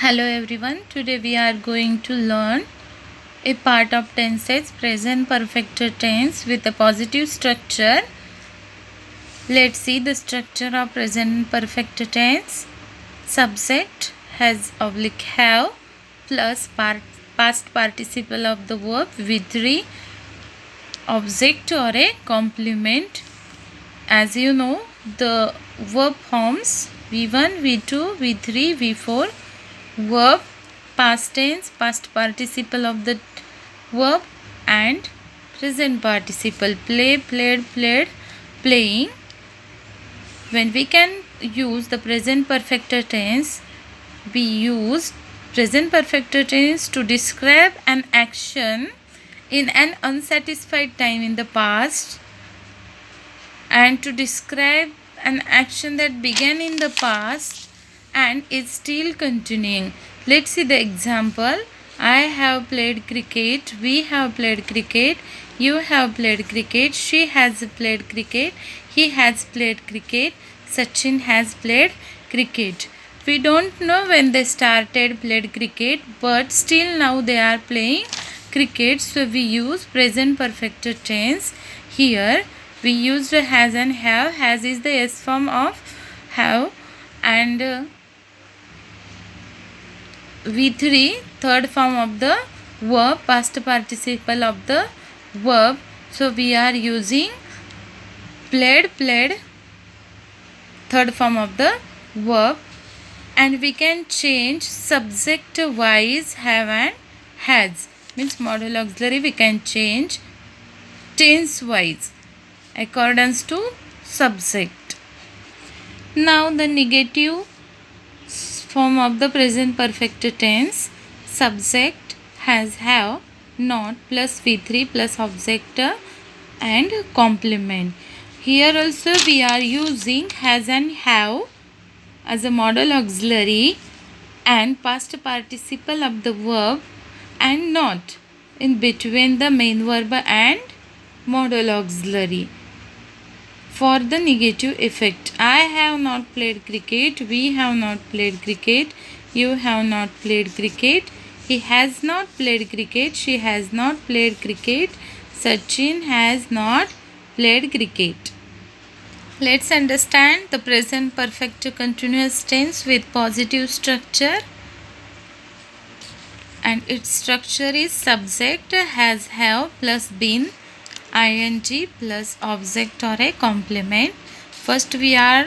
Hello everyone, today we are going to learn a part of tenses present perfect tense with a positive structure. Let's see the structure of present perfect tense. Subject has oblique have plus past participle of the verb V3 object or a complement. As you know, the verb forms V1, V2, V3, V4. Verb, past tense, past participle of the verb and present participle. Play, played, played, playing. When we can use the present perfect tense, we use present perfect tense to describe an action in an unsatisfied time in the past and to describe an action that began in the past and is still continuing. Let's see the example. I have played cricket. We have played cricket. You have played cricket. She has played cricket. He has played cricket. Sachin has played cricket. We don't know when they started played cricket, but still now they are playing cricket. So we use present perfect tense. Here we used has and have. Has is the S form of have and V3 third form of the verb, past participle of the verb. So we are using played, played third form of the verb, and we can change subject wise have and has, means modal auxiliary we can change tense wise accordance to subject. Now the negative form of the present perfect tense, subject has have not plus V3 plus object and complement. Here also we are using has and have as a modal auxiliary and past participle of the verb and not in between the main verb and modal auxiliary. For the negative effect, I have not played cricket. We have not played cricket. You have not played cricket. He has not played cricket. She has not played cricket. Sachin has not played cricket. Let's understand the present perfect continuous tense with positive structure. And its structure is subject has have plus been ing plus object or a complement. First we are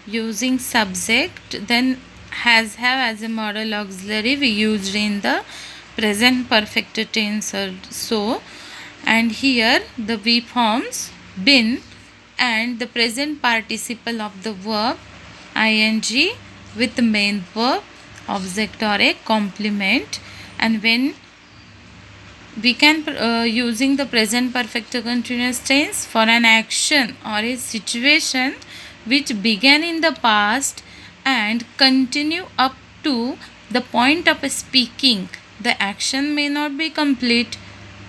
using subject, then has have as a modal auxiliary we used in the present perfect tense also, and here the V forms been and the present participle of the verb ing with main verb object or a complement. And when we can using the present perfect continuous tense for an action or a situation which began in the past and continue up to the point of speaking. The action may not be complete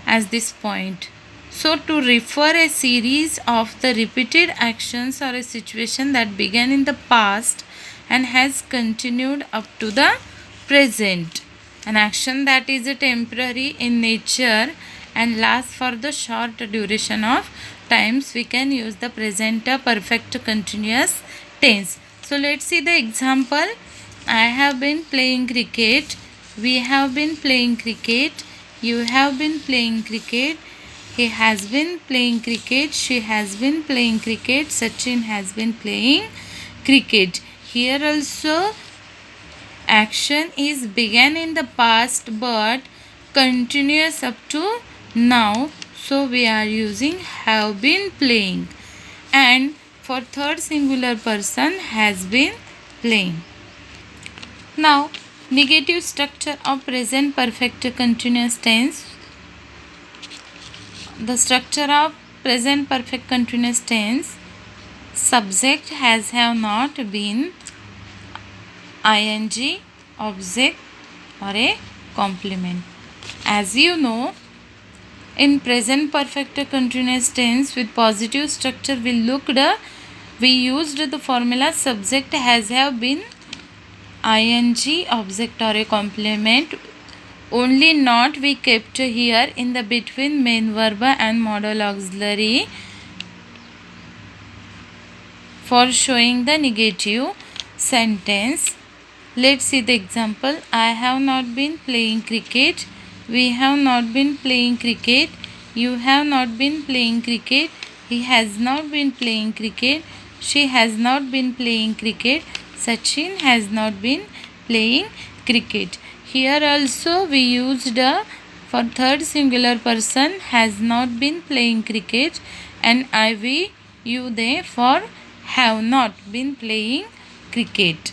at this point. So to refer a series of the repeated actions or a situation that began in the past and has continued up to the present. An action that is temporary in nature and lasts for the short duration of times, we can use the present perfect continuous tense. So let's see the example. I have been playing cricket. We have been playing cricket. You have been playing cricket. He has been playing cricket. She has been playing cricket. Sachin has been playing cricket. Here also action is began in the past but continuous up to now, so we are using have been playing. And for third singular person has been playing. Now negative structure of present perfect continuous tense. The structure of present perfect continuous tense, subject has have not been ing object or a complement. As you know, in present perfect continuous tense with positive structure we used the formula subject has have been ing object or a complement. Only not we kept here in the between main verb and modal auxiliary for showing the negative sentence. Let's see the example. I have not been playing cricket. We have not been playing cricket. You have not been playing cricket. He has not been playing cricket. She has not been playing cricket. Sachin has not been playing cricket. Here also we used for third singular person has not been playing cricket, and I, we, you, they for have not been playing cricket.